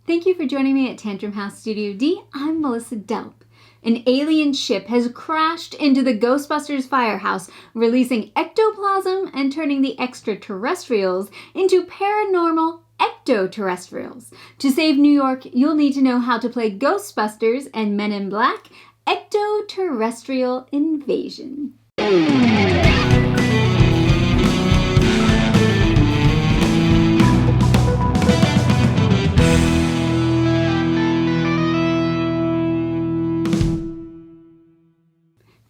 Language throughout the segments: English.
Thank you for joining me at Tantrum House Studio D. I'm Melissa Delp. An alien ship has crashed into the Ghostbusters firehouse, releasing ectoplasm and turning the extraterrestrials into paranormal ecto-terrestrials. To save New York, you'll need to know how to play Ghostbusters and Men in Black, Ecto-terrestrial Invasion.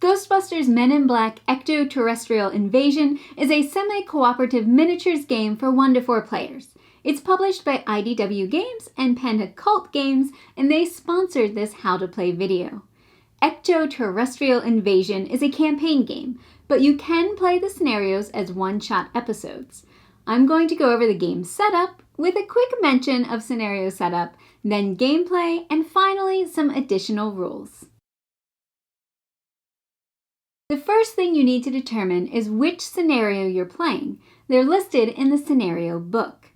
Ghostbusters Men in Black Ecto-terrestrial Invasion is a semi-cooperative miniatures game for 1 to 4 players. It's published by IDW Games and Panda Cult Games, and they sponsored this How to Play video. Ecto-terrestrial Invasion is a campaign game, but you can play the scenarios as one-shot episodes. I'm going to go over the game setup with a quick mention of scenario setup, then gameplay, and finally some additional rules. The first thing you need to determine is which scenario you're playing. They're listed in the scenario book.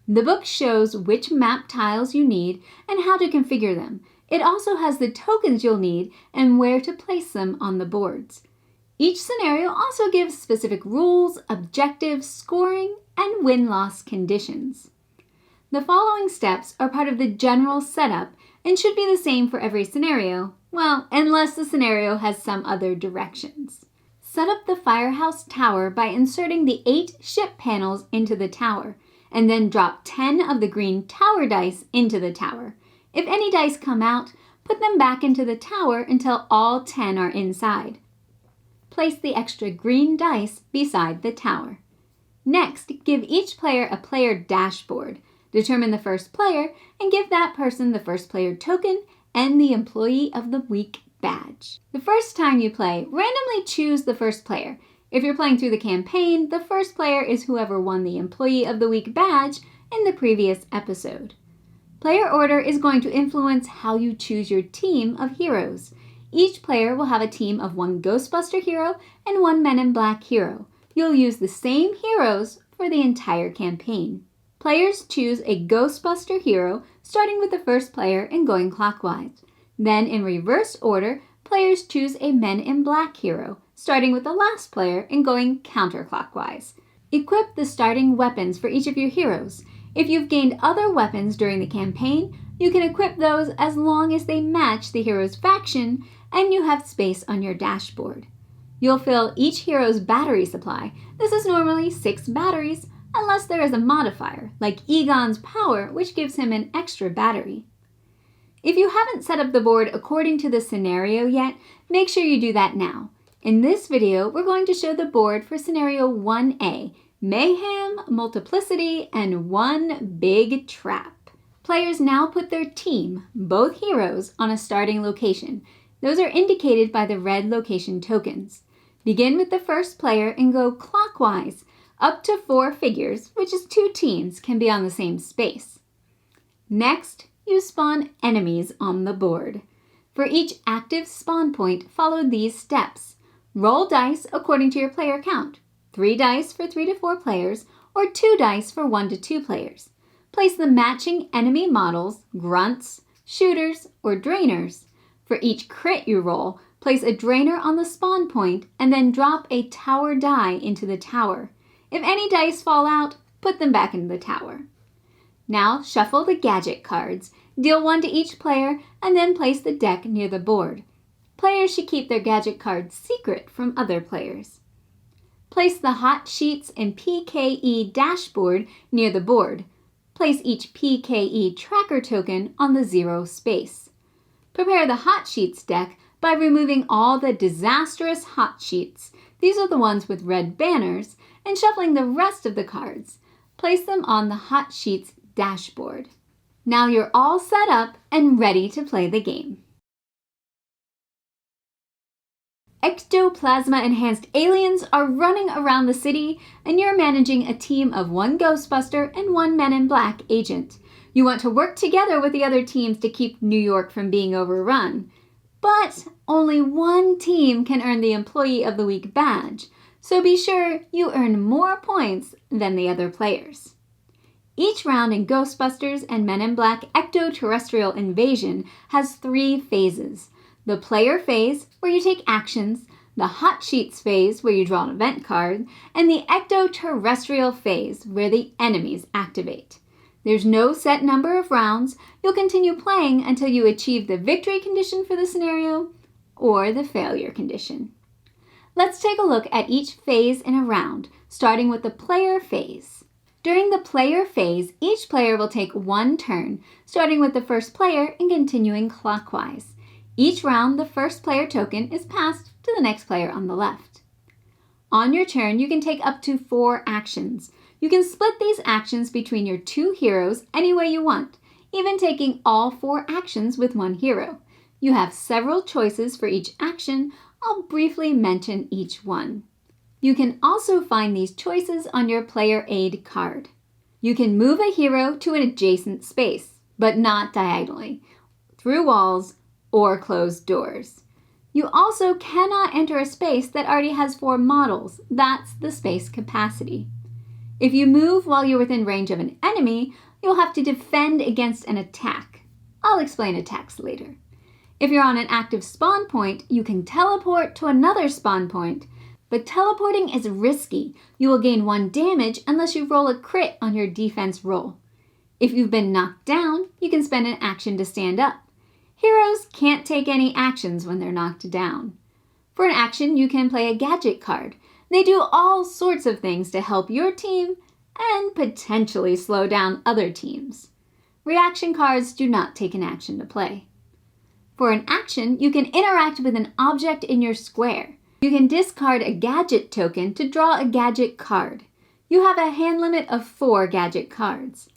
The book shows which map tiles you need and how to configure them. It also has the tokens you'll need and where to place them on the boards. Each scenario also gives specific rules, objectives, scoring, and win-loss conditions. The following steps are part of the general setup and should be the same for every scenario. Well, unless the scenario has some other directions. Set up the firehouse tower by inserting the 8 ship panels into the tower, and then drop 10 of the green tower dice into the tower. If any dice come out, put them back into the tower until all 10 are inside. Place the extra green dice beside the tower. Next, give each player a player dashboard. Determine the first player and give that person the first player token and the Employee of the Week badge. The first time you play, randomly choose the first player. If you're playing through the campaign, the first player is whoever won the Employee of the Week badge in the previous episode. Player order is going to influence how you choose your team of heroes. Each player will have a team of 1 Ghostbuster hero and 1 Men in Black hero. You'll use the same heroes for the entire campaign. Players choose a Ghostbuster hero, starting with the first player and going clockwise. Then, in reverse order, players choose a Men in Black hero, starting with the last player and going counterclockwise. Equip the starting weapons for each of your heroes. If you've gained other weapons during the campaign, you can equip those as long as they match the hero's faction and you have space on your dashboard. You'll fill each hero's battery supply. This is normally 6 batteries, unless there is a modifier, like Egon's power, which gives him an extra battery. If you haven't set up the board according to the scenario yet, make sure you do that now. In this video, we're going to show the board for Scenario 1A, Mayhem, Multiplicity, and One Big Trap. Players now put their team, both heroes, on a starting location. Those are indicated by the red location tokens. Begin with the first player and go clockwise. Up to 4 figures, which is 2 teams, can be on the same space. Next, you spawn enemies on the board. For each active spawn point, follow these steps. Roll dice according to your player count. 3 dice for 3 to 4 players, or 2 dice for 1 to 2 players. Place the matching enemy models, grunts, shooters, or drainers. For each crit you roll, place a drainer on the spawn point and then drop a tower die into the tower. If any dice fall out, put them back into the tower. Now shuffle the gadget cards, deal 1 to each player, and then place the deck near the board. Players should keep their gadget cards secret from other players. Place the hot sheets and PKE dashboard near the board. Place each PKE tracker token on the 0 space. Prepare the hot sheets deck by removing all the disastrous hot sheets. These are the ones with red banners, and shuffling the rest of the cards. Place them on the hot sheets dashboard. Now you're all set up and ready to play the game. Ectoplasma-enhanced aliens are running around the city, and you're managing a team of 1 Ghostbuster and 1 Men in Black agent. You want to work together with the other teams to keep New York from being overrun. But only 1 team can earn the Employee of the Week badge, so be sure you earn more points than the other players. Each round in Ghostbusters and Men in Black Ecto-terrestrial Invasion has 3 phases. The player phase, where you take actions, the hot sheets phase, where you draw an event card, and the ecto-terrestrial phase, where the enemies activate. There's no set number of rounds. You'll continue playing until you achieve the victory condition for the scenario or the failure condition. Let's take a look at each phase in a round, starting with the player phase. During the player phase, each player will take 1 turn, starting with the first player and continuing clockwise. Each round, the first player token is passed to the next player on the left. On your turn, you can take up to 4 actions. You can split these actions between your 2 heroes any way you want, even taking all 4 actions with 1 hero. You have several choices for each action. I'll briefly mention each one. You can also find these choices on your player aid card. You can move a hero to an adjacent space, but not diagonally, through walls or closed doors. You also cannot enter a space that already has 4 models. That's the space capacity. If you move while you're within range of an enemy, you'll have to defend against an attack. I'll explain attacks later. If you're on an active spawn point, you can teleport to another spawn point, but teleporting is risky. You will gain 1 damage unless you roll a crit on your defense roll. If you've been knocked down, you can spend an action to stand up. Heroes can't take any actions when they're knocked down. For an action, you can play a gadget card. They do all sorts of things to help your team and potentially slow down other teams. Reaction cards do not take an action to play. For an action, you can interact with an object in your square. You can discard a gadget token to draw a gadget card. You have a hand limit of 4 gadget cards.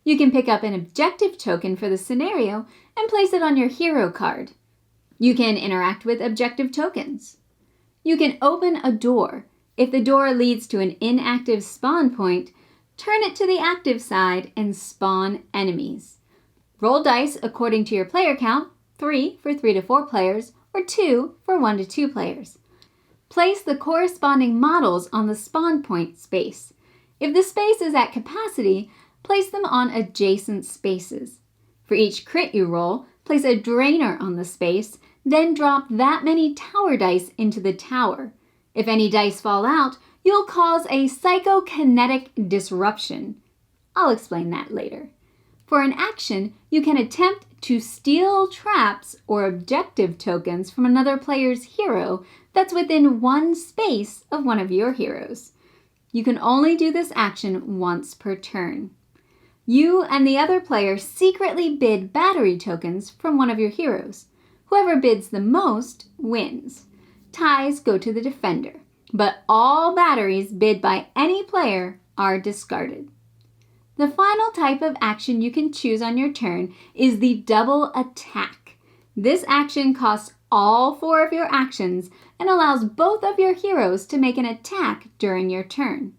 You can pick up an objective token for the scenario and place it on your hero card. You can interact with objective tokens. You can open a door. If the door leads to an inactive spawn point, turn it to the active side and spawn enemies. Roll dice according to your player count, 3 for 3 to 4 players, or 2 for 1 to 2 players. Place the corresponding models on the spawn point space. If the space is at capacity, place them on adjacent spaces. For each crit you roll, place a drainer on the space, then drop that many tower dice into the tower. If any dice fall out, you'll cause a psychokinetic disruption. I'll explain that later. For an action, you can attempt to steal traps or objective tokens from another player's hero that's within 1 space of one of your heroes. You can only do this action once per turn. You and the other player secretly bid battery tokens from one of your heroes. Whoever bids the most wins. Ties go to the defender, but all batteries bid by any player are discarded. The final type of action you can choose on your turn is the double attack. This action costs all 4 of your actions and allows both of your heroes to make an attack during your turn.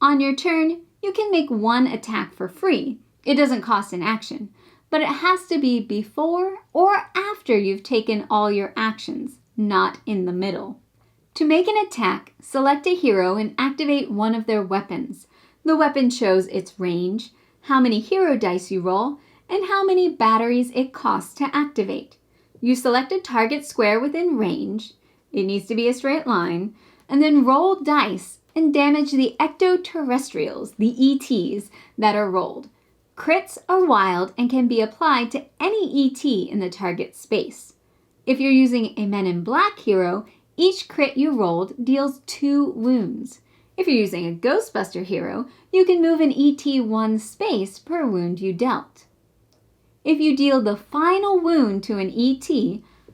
On your turn, you can make 1 attack for free. It doesn't cost an action, but it has to be before or after you've taken all your actions, not in the middle. To make an attack, select a hero and activate one of their weapons. The weapon shows its range, how many hero dice you roll, and how many batteries it costs to activate. You select a target square within range, it needs to be a straight line, and then roll dice and damage the ecto-terrestrials, the ETs, that are rolled. Crits are wild and can be applied to any ET in the target space. If you're using a Men in Black hero, each crit you rolled deals 2 wounds. If you're using a Ghostbuster hero, you can move an ET 1 space per wound you dealt. If you deal the final wound to an ET,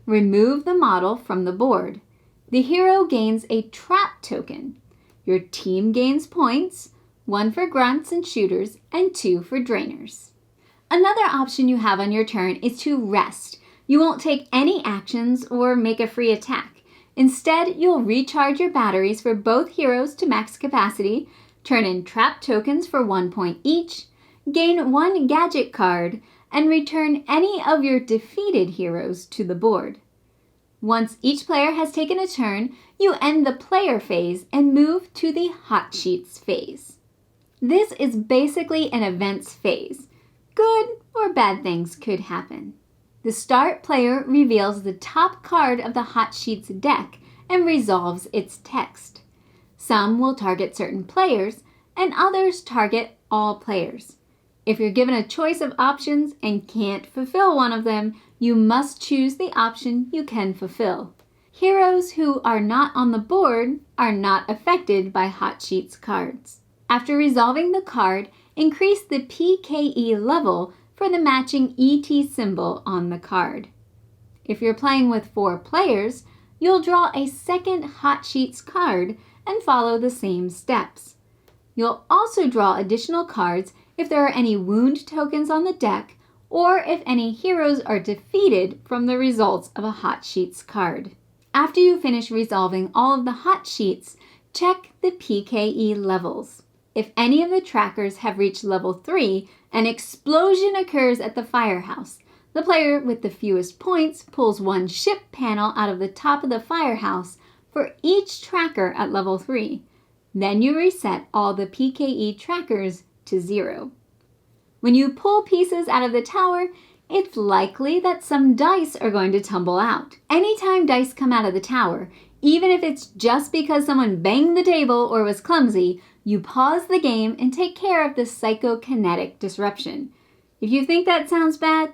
remove the model from the board. The hero gains a trap token. Your team gains points, 1 for grunts and shooters, and 2 for drainers. Another option you have on your turn is to rest. You won't take any actions or make a free attack. Instead, you'll recharge your batteries for both heroes to max capacity, turn in trap tokens for 1 point each, gain 1 gadget card, and return any of your defeated heroes to the board. Once each player has taken a turn, you end the player phase and move to the hot sheets phase. This is basically an events phase. Good or bad things could happen. The start player reveals the top card of the hot sheets deck and resolves its text. Some will target certain players, and others target all players. If you're given a choice of options and can't fulfill one of them, you must choose the option you can fulfill. Heroes who are not on the board are not affected by hot sheets cards. After resolving the card, increase the PKE level for the matching ET symbol on the card. If you're playing with 4 players, you'll draw a second hot sheets card and follow the same steps. You'll also draw additional cards if there are any wound tokens on the deck or if any heroes are defeated from the results of a hot sheets card. After you finish resolving all of the hot sheets, check the PKE levels. If any of the trackers have reached level 3, an explosion occurs at the firehouse. The player with the fewest points pulls 1 ship panel out of the top of the firehouse for each tracker at level 3. Then you reset all the PKE trackers to 0. When you pull pieces out of the tower, it's likely that some dice are going to tumble out. Anytime dice come out of the tower, even if it's just because someone banged the table or was clumsy, you pause the game and take care of the psychokinetic disruption. If you think that sounds bad,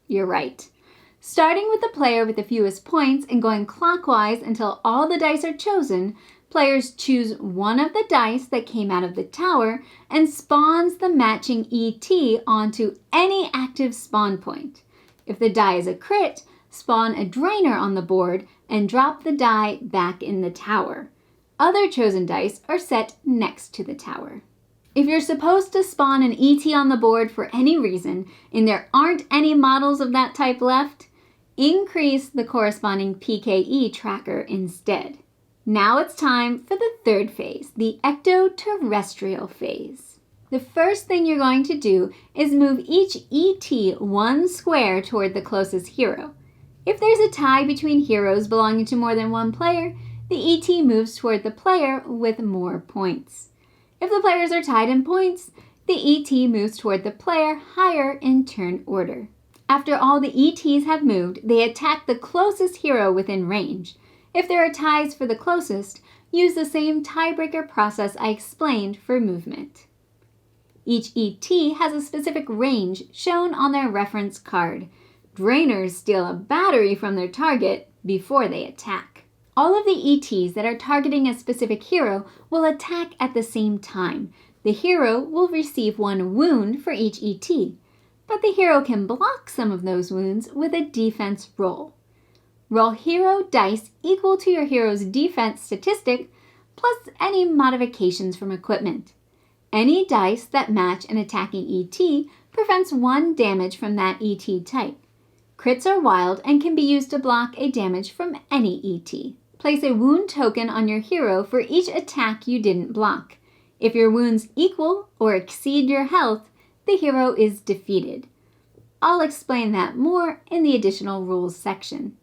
you're right. Starting with the player with the fewest points and going clockwise until all the dice are chosen, players choose one of the dice that came out of the tower and spawns the matching ET onto any active spawn point. If the die is a crit, spawn a drainer on the board and drop the die back in the tower. Other chosen dice are set next to the tower. If you're supposed to spawn an ET on the board for any reason and there aren't any models of that type left, increase the corresponding PKE tracker instead. Now it's time for the third phase, the Ecto-terrestrial phase. The first thing you're going to do is move each ET 1 square toward the closest hero. If there's a tie between heroes belonging to more than one player, the ET moves toward the player with more points. If the players are tied in points, the ET moves toward the player higher in turn order. After all the ETs have moved, they attack the closest hero within range. If there are ties for the closest, use the same tiebreaker process I explained for movement. Each ET has a specific range shown on their reference card. Drainers steal a battery from their target before they attack. All of the ETs that are targeting a specific hero will attack at the same time. The hero will receive 1 wound for each ET, but the hero can block some of those wounds with a defense roll. Roll hero dice equal to your hero's defense statistic plus any modifications from equipment. Any dice that match an attacking ET prevents 1 damage from that ET type. Crits are wild and can be used to block a damage from any ET. Place a wound token on your hero for each attack you didn't block. If your wounds equal or exceed your health, the hero is defeated. I'll explain that more in the additional rules section.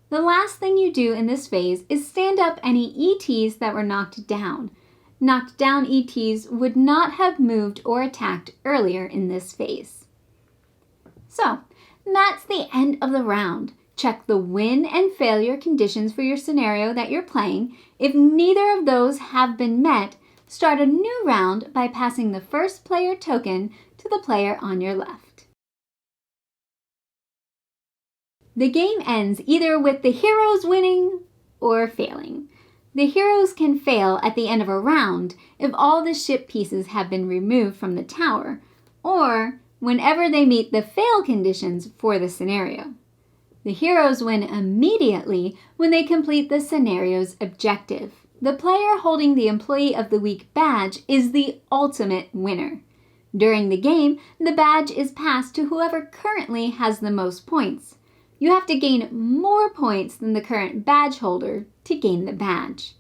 The last thing you do in this phase is stand up any ETs that were knocked down. Knocked down ETs would not have moved or attacked earlier in this phase. So, that's the end of the round. Check the win and failure conditions for your scenario that you're playing. If neither of those have been met, start a new round by passing the first player token to the player on your left. The game ends either with the heroes winning or failing. The heroes can fail at the end of a round if all the ship pieces have been removed from the tower, or whenever they meet the fail conditions for the scenario. The heroes win immediately when they complete the scenario's objective. The player holding the Employee of the Week badge is the ultimate winner. During the game, the badge is passed to whoever currently has the most points. You have to gain more points than the current badge holder to gain the badge.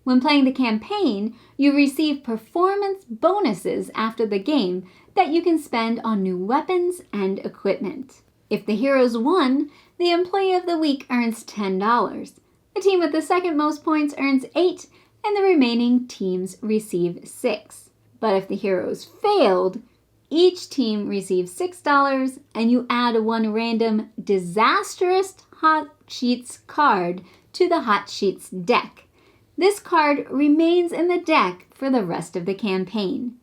When playing the campaign, you receive performance bonuses after the game that you can spend on new weapons and equipment. If the heroes won, the Employee of the Week earns $10. The team with the second most points earns $8, and the remaining teams receive 6. But if the heroes failed, each team receives $6 and you add one random disastrous Hot Sheets card to the Hot Sheets deck. This card remains in the deck for the rest of the campaign.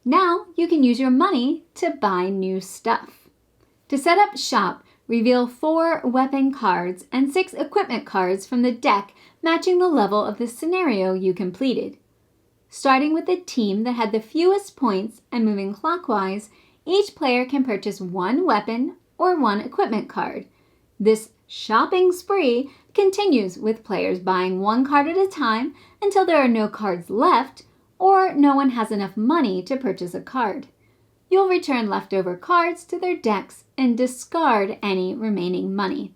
Now you can use your money to buy new stuff. To set up shop, reveal 4 weapon cards and 6 equipment cards from the deck matching the level of the scenario you completed. Starting with the team that had the fewest points and moving clockwise, each player can purchase 1 weapon or 1 equipment card. This shopping spree continues with players buying 1 card at a time until there are no cards left or no one has enough money to purchase a card. You'll return leftover cards to their decks and discard any remaining money.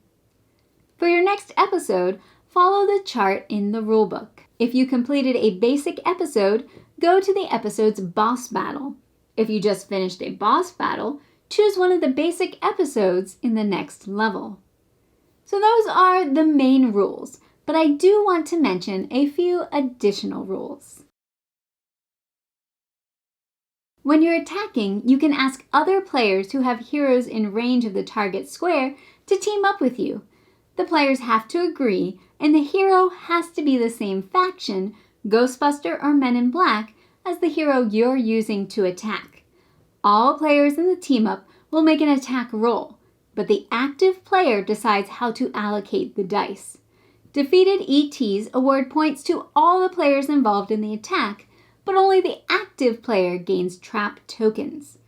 For your next episode, follow the chart in the rulebook. If you completed a basic episode, go to the episode's boss battle. If you just finished a boss battle, choose one of the basic episodes in the next level. So those are the main rules, but I do want to mention a few additional rules. When you're attacking, you can ask other players who have heroes in range of the target square to team up with you. The players have to agree, and the hero has to be the same faction, Ghostbusters or Men in Black, as the hero you're using to attack. All players in the team-up will make an attack roll, but the active player decides how to allocate the dice. Defeated ETs award points to all the players involved in the attack, but only the active player gains trap tokens.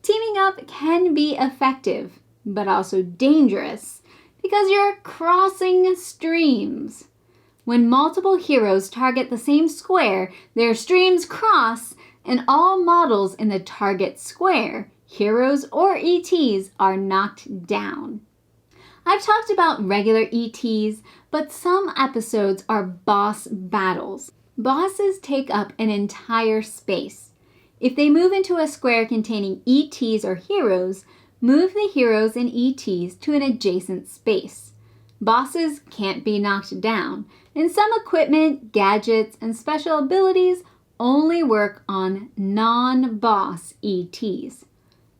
Teaming up can be effective, but also dangerous, because you're crossing streams. When multiple heroes target the same square, their streams cross, and all models in the target square, heroes or ETs, are knocked down. I've talked about regular ETs, but some episodes are boss battles. Bosses take up an entire space. If they move into a square containing ETs or heroes, move the heroes and ETs to an adjacent space. Bosses can't be knocked down, and some equipment, gadgets, and special abilities only work on non-boss ETs.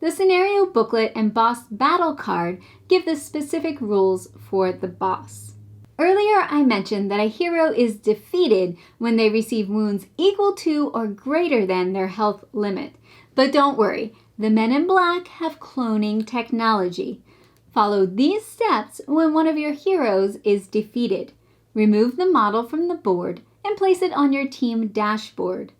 The scenario booklet and boss battle card give the specific rules for the boss. Earlier, I mentioned that a hero is defeated when they receive wounds equal to or greater than their health limit. But don't worry, the Men in Black have cloning technology. Follow these steps when one of your heroes is defeated. Remove the model from the board and place it on your team dashboard.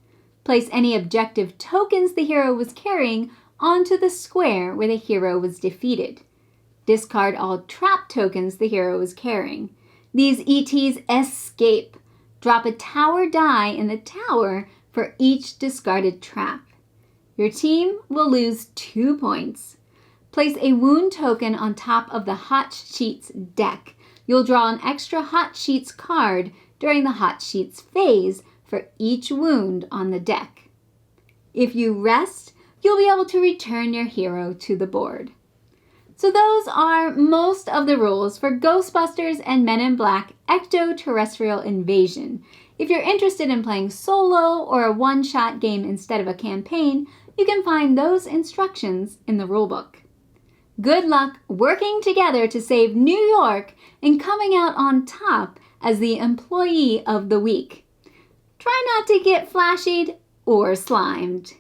Place any objective tokens the hero was carrying onto the square where the hero was defeated. Discard all trap tokens the hero was carrying. These ETs escape. Drop a tower die in the tower for each discarded trap. Your team will lose 2 points. Place a wound token on top of the Hot Sheets deck. You'll draw an extra Hot Sheets card during the Hot Sheets phase for each wound on the deck. If you rest, you'll be able to return your hero to the board. So those are most of the rules for Ghostbusters and Men in Black Ecto-terrestrial Invasion. If you're interested in playing solo or a one-shot game instead of a campaign, you can find those instructions in the rulebook. Good luck working together to save New York and coming out on top as the Employee of the Week. Try not to get flashied or slimed.